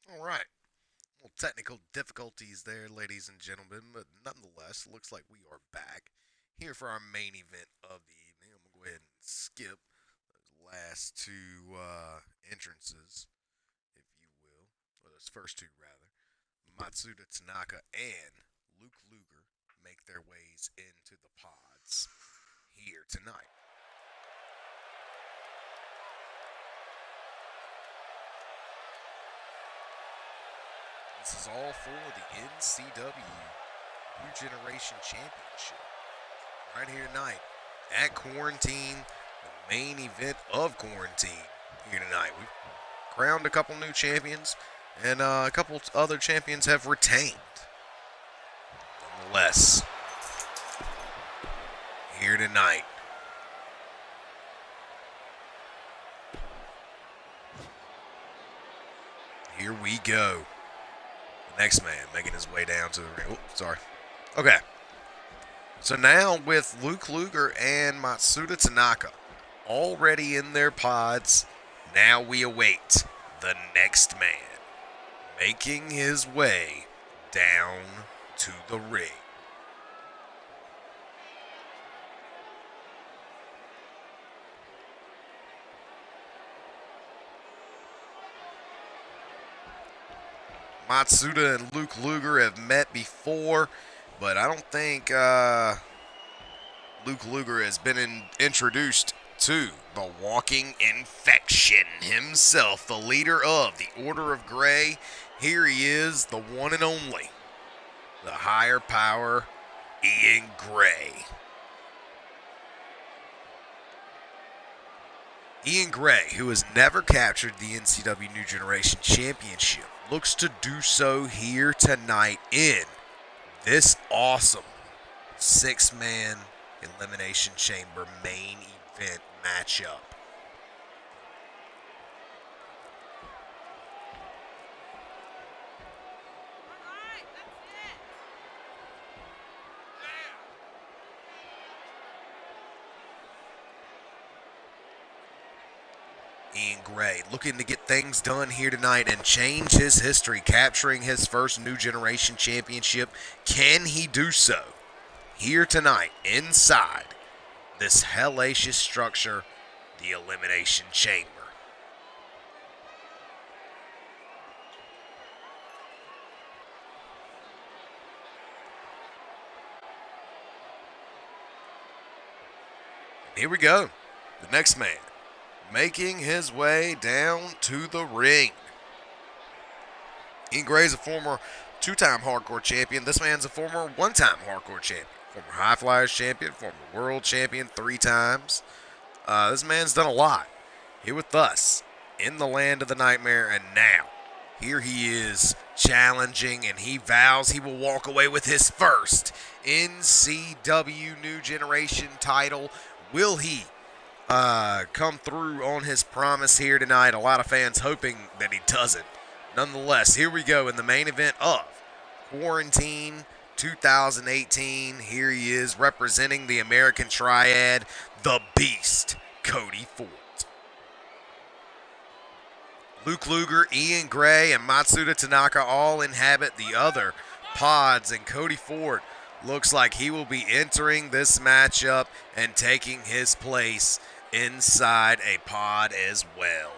All right. Well, technical difficulties there, ladies and gentlemen, but nonetheless, looks like we are back here for our main event of the evening. I'm going to go ahead and skip those last two entrances, if you will, or those first two, rather. Matsuda Tanaka and Luke Luger make their ways into the pods here tonight. This is all for the NCW New Generation Championship. Right here tonight at Quarantine, the main event of Quarantine here tonight. We've crowned a couple new champions, and a couple other champions have retained. Nonetheless, here tonight, here we go. The next man making his way down to the ring. Oh, sorry. Okay. So now with Luke Luger and Matsuda Tanaka already in their pods, now we await the next man making his way down to the ring. Matsuda and Luke Luger have met before, but I don't think Luke Luger has been introduced to the Walking Infection himself, the leader of the Order of Grey. Here he is, the one and only, the higher power, Ian Gray. Ian Gray, who has never captured the NCW New Generation Championship, looks to do so here tonight in this awesome six-man Elimination Chamber main event matchup. Ian Gray looking to get things done here tonight and change his history, capturing his first New Generation Championship. Can he do so here tonight inside this hellacious structure, the Elimination Chamber? And here we go. The next man making his way down to the ring. Ian Gray is a former two-time hardcore champion. This man's a former one-time hardcore champion. Former High Flyers champion, former world champion 3 times. This man's done a lot here with us in the land of the nightmare, and now here he is challenging, and he vows he will walk away with his first NCW New Generation title. Will he come through on his promise here tonight? A lot of fans hoping that he doesn't. Nonetheless, here we go in the main event of Quarantine 2018. Here he is representing the American Triad, the Beast, Cody Ford. Luke Luger, Ian Gray, and Matsuda Tanaka all inhabit the other pods, and Cody Ford looks like he will be entering this matchup and taking his place inside a pod as well.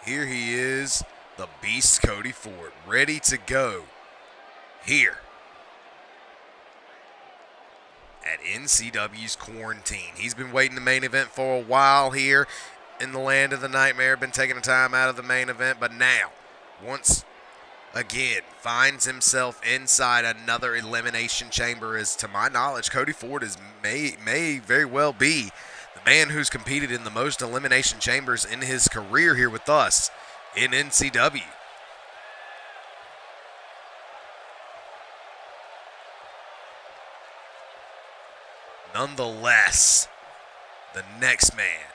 Here he is, the Beast Cody Ford, ready to go here at NCW's Quarantine. He's been waiting the main event for a while here in the land of the nightmare, been taking a time out of the main event, but now, once again, finds himself inside another elimination chamber. As to my knowledge, Cody Ford may very well be the man who's competed in the most elimination chambers in his career here with us in NCW. Nonetheless, the next man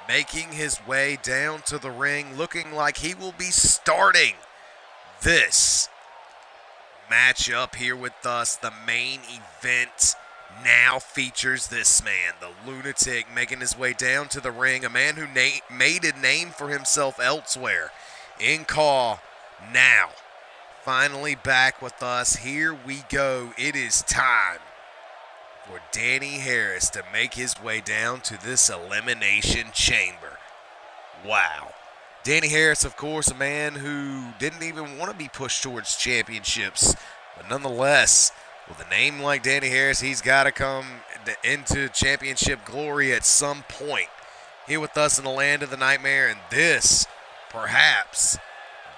making his way down to the ring, looking like he will be starting this matchup here with us, the main event now features this man, the Lunatic, making his way down to the ring, a man who made a name for himself elsewhere. In call now, finally back with us. Here we go. It is time for Danny Harris to make his way down to this elimination chamber. Wow. Danny Harris, of course, a man who didn't even want to be pushed towards championships, but nonetheless, with a name like Danny Harris, he's got to come into championship glory at some point. Here with us in the land of the nightmare, and this, perhaps,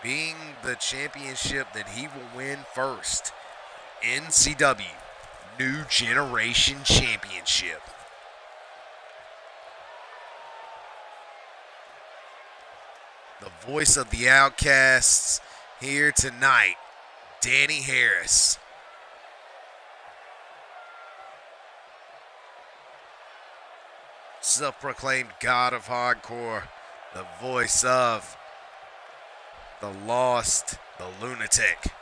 being the championship that he will win first. NCW New Generation Championship. The voice of the Outcasts here tonight, Danny Harris. Self-proclaimed God of Hardcore, the voice of the Lost, the Lunatic.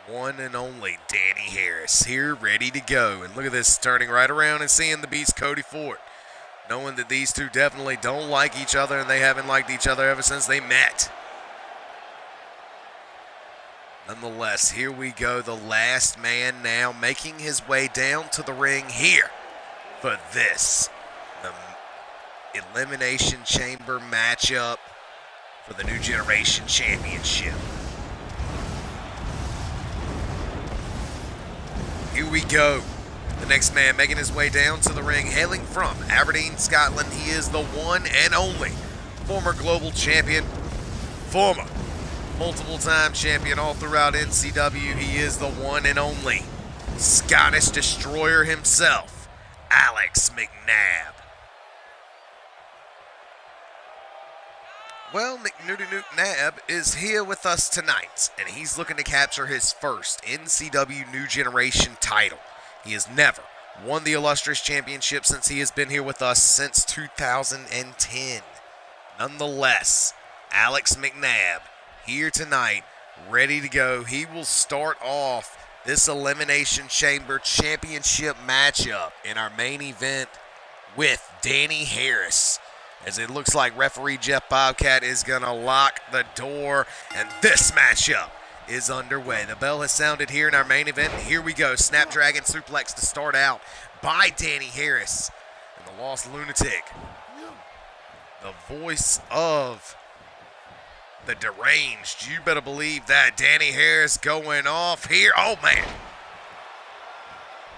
One and only Danny Harris here, ready to go. And look at this, turning right around and seeing the Beast Cody Ford. Knowing that these two definitely don't like each other, and they haven't liked each other ever since they met. Nonetheless, here we go. The last man now making his way down to the ring here for this, the Elimination Chamber matchup for the New Generation Championship. Here we go. The next man making his way down to the ring, hailing from Aberdeen, Scotland. He is the one and only former global champion, former multiple-time champion all throughout NCW. He is the one and only Scottish Destroyer himself, Alex McNabb. Well, McNabb is here with us tonight, and he's looking to capture his first NCW New Generation title. He has never won the illustrious championship since he has been here with us since 2010. Nonetheless, Alex McNabb here tonight, ready to go. He will start off this Elimination Chamber Championship matchup in our main event with Danny Harris, as it looks like referee Jeff Bobcat is going to lock the door, and this matchup is underway. The bell has sounded here in our main event. Here we go. Snapdragon suplex to start out by Danny Harris and the Lost Lunatic. The voice of the Deranged. You better believe that. Danny Harris going off here. Oh, man.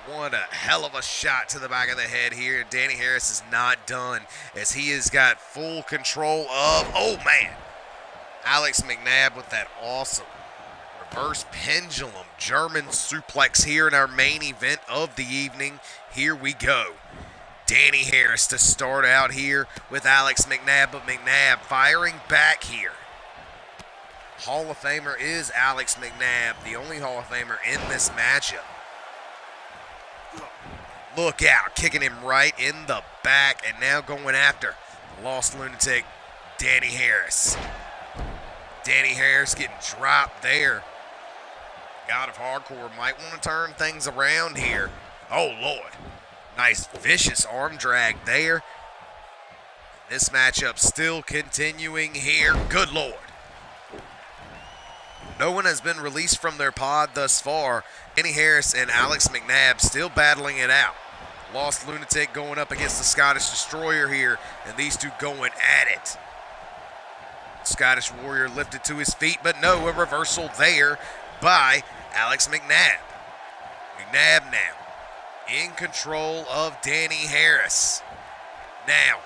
What a hell of a shot to the back of the head here. Danny Harris is not done, as he has got full control of, oh, man, Alex McNabb with that awesome reverse pendulum German suplex here in our main event of the evening. Here we go. Danny Harris to start out here with Alex McNabb, but McNabb firing back here. Hall of Famer is Alex McNabb, the only Hall of Famer in this matchup. Look out, kicking him right in the back, and now going after the Lost Lunatic, Danny Harris. Danny Harris getting dropped there. God of Hardcore might want to turn things around here. Oh, Lord. Nice vicious arm drag there. This matchup still continuing here. Good Lord. No one has been released from their pod thus far. Danny Harris and Alex McNabb still battling it out. Lost Lunatic going up against the Scottish Destroyer here, and these two going at it. Scottish Warrior lifted to his feet, but no, a reversal there by Alex McNabb. McNabb now in control of Danny Harris. Now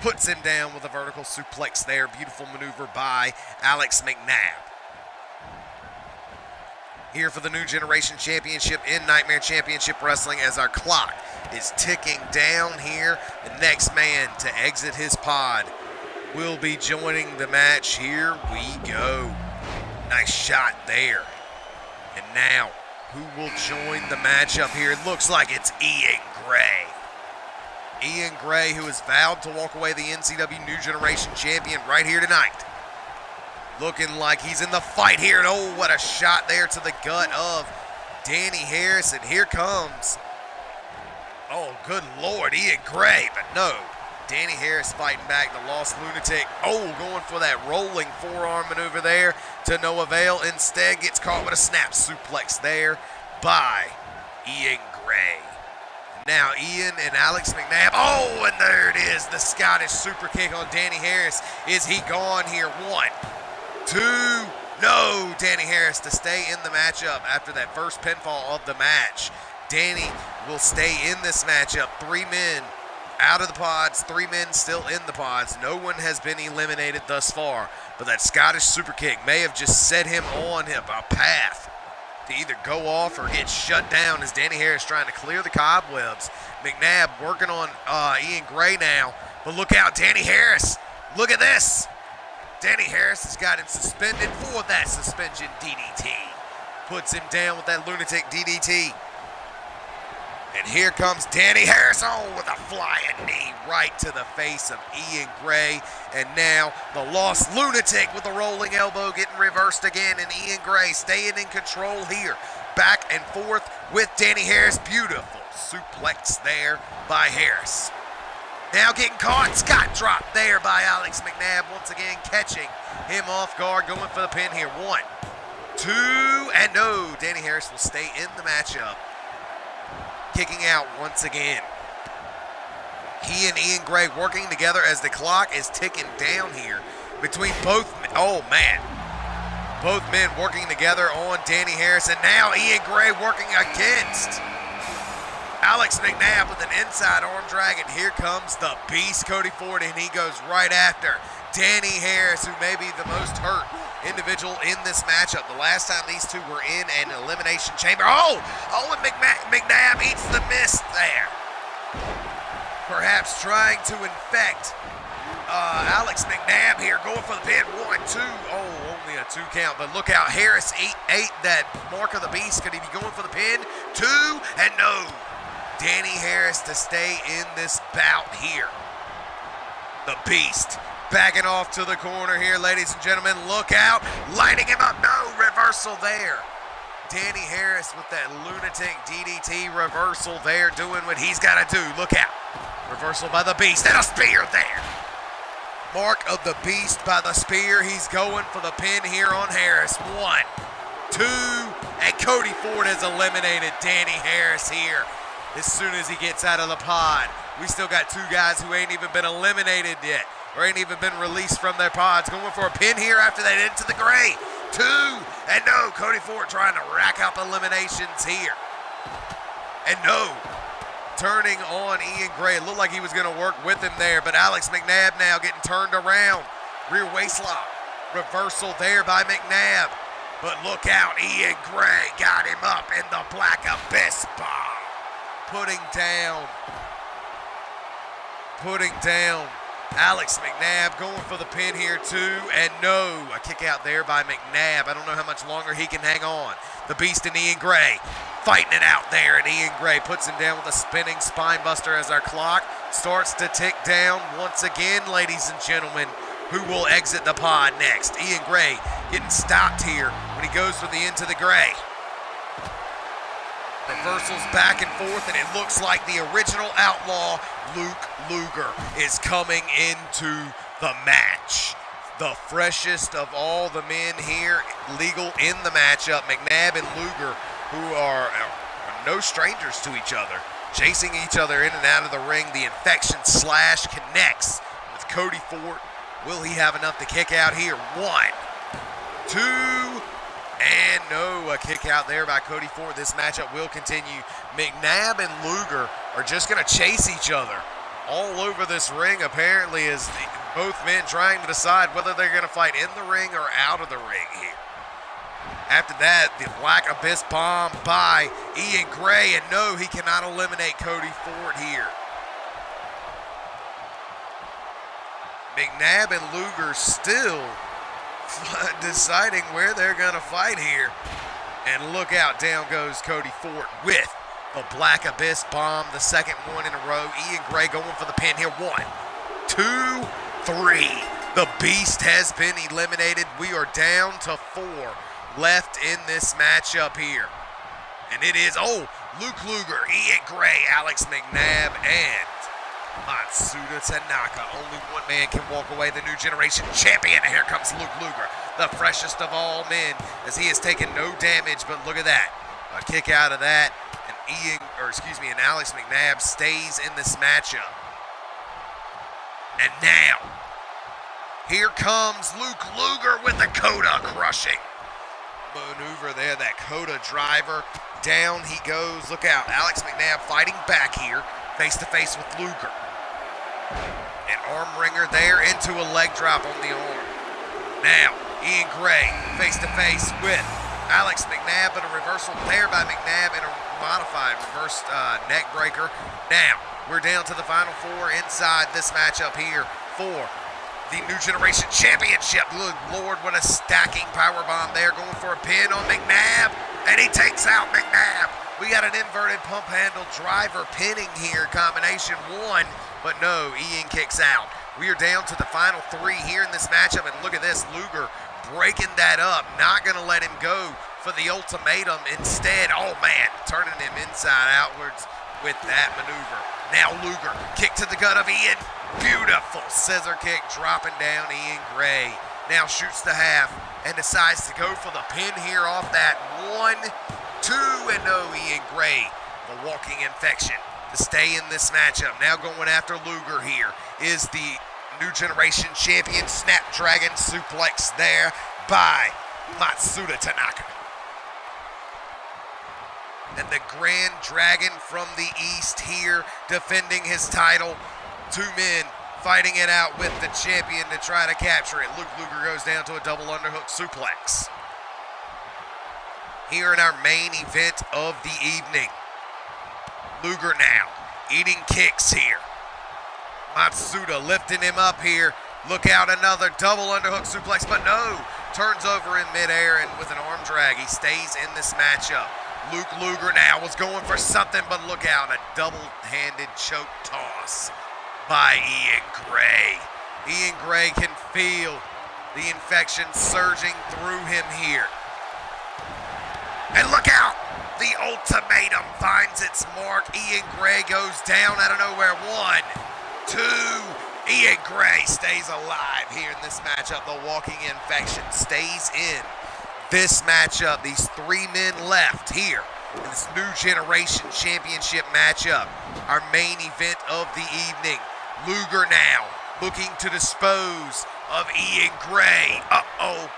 puts him down with a vertical suplex there. Beautiful maneuver by Alex McNabb. Here for the New Generation Championship in Nightmare Championship Wrestling, as our clock is ticking down here. The next man to exit his pod will be joining the match. Here we go. Nice shot there. And now, who will join the matchup here? It looks like it's Ian Gray. Ian Gray, who has vowed to walk away the NCW New Generation Champion right here tonight. Looking like he's in the fight here. And oh, what a shot there to the gut of Danny Harris. And here comes Oh, good Lord, Ian Gray, but no. Danny Harris fighting back, the lost lunatic. Oh, going for that rolling forearm maneuver there to no avail. Instead, gets caught with a snap suplex there by Ian Gray. Now Ian and Alex McNabb. Oh, and there it is. The Scottish super kick on Danny Harris. Is he gone here? 1, 2. No, Danny Harris to stay in the matchup after that first pinfall of the match. Danny will stay in this matchup. 3 men out of the pods, 3 men still in the pods. No one has been eliminated thus far, but that Scottish super kick may have just set him on a path to either go off or get shut down as Danny Harris trying to clear the cobwebs. McNabb working on Ian Gray now, but look out, Danny Harris. Look at this. Danny Harris has got him suspended for that suspension DDT. Puts him down with that lunatic DDT. And here comes Danny Harris, with a flying knee right to the face of Ian Gray. And now the lost lunatic with a rolling elbow getting reversed again. And Ian Gray staying in control here. Back and forth with Danny Harris. Beautiful suplex there by Harris. Now getting caught. Scott dropped there by Alex McNabb. Once again catching him off guard. Going for the pin here. 1, 2, and no. Danny Harris will stay in the matchup. Kicking out once again. He and Ian Gray working together as the clock is ticking down here between both men. Oh, man. Both men working together on Danny Harris. And now Ian Gray working against Alex McNabb with an inside arm drag. And here comes the beast, Cody Ford, and he goes right after Danny Harris, who may be the most hurt individual in this matchup. The last time these two were in an elimination chamber. And McNabb eats the mist there. Perhaps trying to infect Alex McNabb here, going for the pin. 1, 2. Oh, only a 2 count, but look out. Harris ate that mark of the beast. Could he be going for the pin? 2, and no. Danny Harris to stay in this bout here. The beast backing off to the corner here, ladies and gentlemen. Look out. Lighting him up. No, reversal there. Danny Harris with that lunatic DDT reversal there, doing what he's got to do. Look out. Reversal by the beast and a spear there. Mark of the beast by the spear. He's going for the pin here on Harris. 1, 2, and Cody Ford has eliminated Danny Harris here as soon as he gets out of the pod. We still got 2 guys who ain't even been eliminated yet, or ain't even been released from their pods. Going for a pin here after that into the Gray. 2, and no. Cody Ford trying to rack up eliminations here. And no. Turning on Ian Gray. It looked like he was going to work with him there, but Alex McNabb now getting turned around. Rear waist lock. Reversal there by McNabb. But look out. Ian Gray got him up in the Black Abyss bomb. Putting down Alex McNabb, going for the pin here too, and no, a kick out there by McNabb. I don't know how much longer he can hang on. The Beast and Ian Gray fighting it out there, and Ian Gray puts him down with a spinning spine buster as our clock starts to tick down once again, ladies and gentlemen. Who will exit the pod next? Ian Gray getting stopped here when he goes for the into the Gray. Reversals back and forth, and it looks like the original outlaw, Luke Luger, is coming into the match. The freshest of all the men here, legal in the matchup. McNabb and Luger, who are no strangers to each other, chasing each other in and out of the ring. The infection slash connects with Cody Ford. Will he have enough to kick out here? 1, 2, and no, a kick out there by Cody Ford. This matchup will continue. McNabb and Luger are just going to chase each other all over this ring, apparently, as both men trying to decide whether they're going to fight in the ring or out of the ring here. After that, the Black Abyss bomb by Ian Gray, and no, he cannot eliminate Cody Ford here. McNabb and Luger still deciding where they're going to fight here. And look out, down goes Cody Ford with the Black Abyss bomb, the second one in a row. Ian Gray going for the pin here. 1, 2, 3. The Beast has been eliminated. We are down to 4 left in this matchup here. And it is, Luke Luger, Ian Gray, Alex McNabb, and Matsuda Tanaka. Only one man can walk away the new generation champion. And here comes Luke Luger, the freshest of all men, as he has taken no damage. But look at that, a kick out of that, and Alex McNabb stays in this matchup. And now, here comes Luke Luger with the Coda crushing maneuver there. That Coda driver, down he goes. Look out, Alex McNabb fighting back here, face to face with Luger. An arm wringer there into a leg drop on the arm. Now, Ian Gray face to face with Alex McNabb, but a reversal there by McNabb and a modified reverse neck breaker. Now, we're down to the final four inside this matchup here for the New Generation Championship. Good Lord, what a stacking powerbomb there, going for a pin on McNabb, and he takes out McNabb. We got an inverted pump handle driver pinning here, combination one, but no, Ian kicks out. We are down to the final three here in this matchup, and look at this, Luger breaking that up, not gonna let him go for the ultimatum. Instead, oh man, turning him inside outwards with that maneuver. Now Luger, kick to the gut of Ian. Beautiful scissor kick, dropping down Ian Gray. Now shoots the half and decides to go for the pin here off that 1, 2, and no, Ian Gray, the walking infection, to stay in this matchup. Now going after Luger here is the New Generation Champion. Snapdragon suplex there by Matsuda Tanaka. And the Grand Dragon from the East here defending his title. Two men fighting it out with the champion to try to capture it. Luke Luger goes down to a double underhook suplex. Here in our main event of the evening. Luger now eating kicks here. Matsuda lifting him up here. Look out, another double underhook suplex, but no. Turns over in midair and with an arm drag, he stays in this matchup. Luke Luger now was going for something, but look out, a double-handed choke toss by Ian Gray. Ian Gray can feel the infection surging through him here. And look out, the ultimatum finds its mark. Ian Gray goes down out of nowhere. 1, 2, Ian Gray stays alive here in this matchup. The walking infection stays in this matchup. These three men left here in this New Generation Championship matchup. Our main event of the evening. Luger now looking to dispose of Ian Gray. Uh-oh.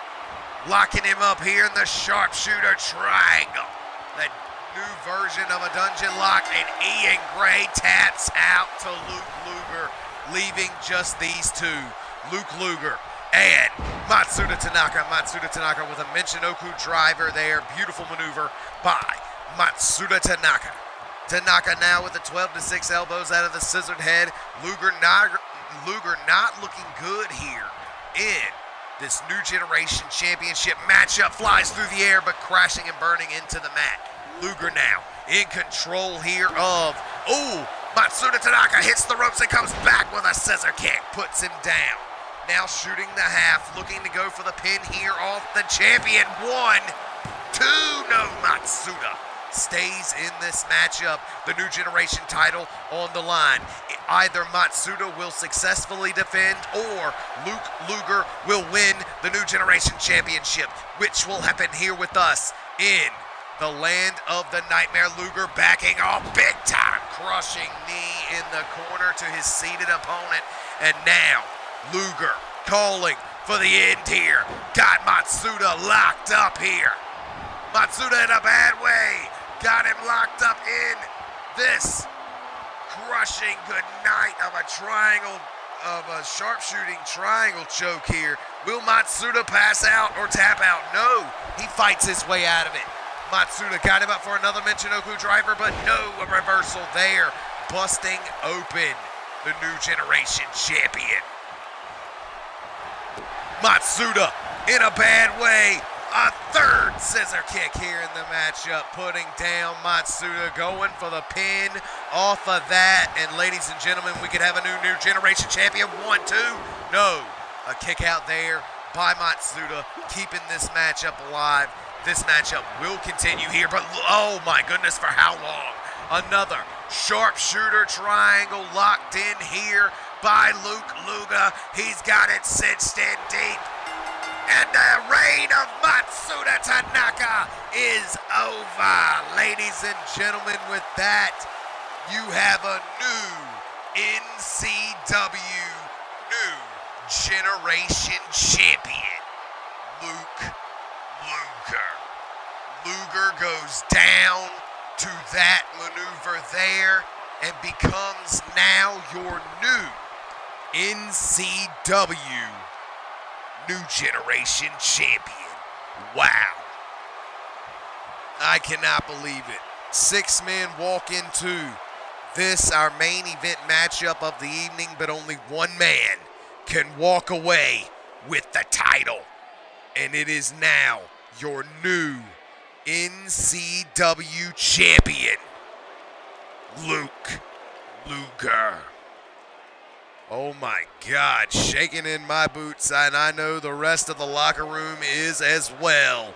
Locking him up here in the sharpshooter triangle. The new version of a dungeon lock, and Ian Gray taps out to Luke Luger, leaving just these two. Luke Luger and Matsuda Tanaka. Matsuda Tanaka with a Michinoku driver there. Beautiful maneuver by Matsuda Tanaka. Tanaka now with the 12-6 elbows out of the scissored head. Luger not looking good here in this New Generation Championship matchup. Flies through the air, but crashing and burning into the mat. Luger now in control here of, Matsuda Tanaka hits the ropes and comes back with a scissor kick. Puts him down. Now shooting the half, looking to go for the pin here off the champion. 1, 2, no, Matsuda stays in this matchup. The New Generation title on the line. Either Matsuda will successfully defend or Luke Luger will win the New Generation Championship, which will happen here with us in the land of the Nightmare. Luger backing off big time, crushing knee in the corner to his seated opponent. And now Luger calling for the end here. Got Matsuda locked up here. Matsuda in a bad way. Got him locked up in this crushing good night of a triangle, of a sharpshooting triangle choke here. Will Matsuda pass out or tap out? No, he fights his way out of it. Matsuda got him up for another Michinoku driver, but no, a reversal there, busting open the New Generation Champion. Matsuda in a bad way. A third scissor kick here in the matchup, putting down Matsuda, going for the pin off of that. And ladies and gentlemen, we could have a new Generation Champion. 1, 2, no. A kick out there by Matsuda, keeping this matchup alive. This matchup will continue here, but oh my goodness, for how long? Another sharpshooter triangle locked in here by Luke Luger. He's got it cinched in deep. And the reign of Matsuda Tanaka is over. Ladies and gentlemen, with that, you have a new NCW New Generation Champion, Luke Luger. Luger goes down to that maneuver there and becomes now your new NCW New Generation Champion. Wow. I cannot believe it. 6 men walk into this, our main event matchup of the evening, but only one man can walk away with the title. And it is now your new NCW champion, Luke Luger. Oh my God, shaking in my boots, and I know the rest of the locker room is as well.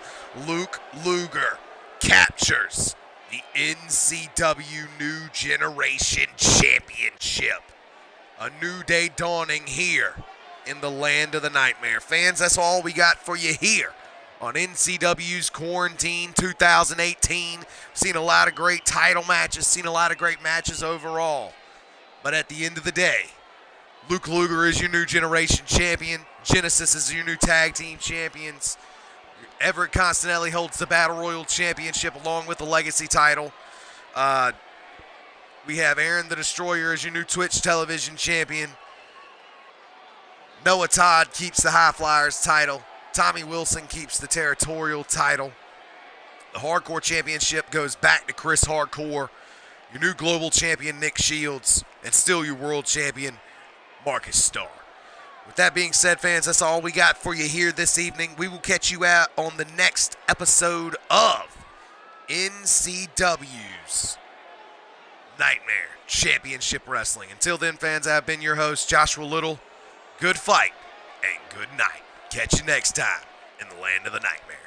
Luke Luger captures the NCW New Generation Championship. A new day dawning here in the land of the nightmare. Fans, that's all we got for you here on NCW's Quarantine 2018. Seen a lot of great title matches, seen a lot of great matches overall. But at the end of the day, Luke Luger is your new generation champion. Genesis is your new tag team champions. Everett Constanelli holds the Battle Royal Championship along with the Legacy title. We have Aaron the Destroyer as your new Twitch television champion. Noah Todd keeps the High Flyers title. Tommy Wilson keeps the territorial title. The Hardcore Championship goes back to Chris Hardcore. Your new global champion, Nick Shields. And still your world champion, Marcus Starr. With that being said, fans, that's all we got for you here this evening. We will catch you out on the next episode of NCW's Nightmare Championship Wrestling. Until then, fans, I've been your host, Joshua Little. Good fight and good night. Catch you next time in the land of the nightmare.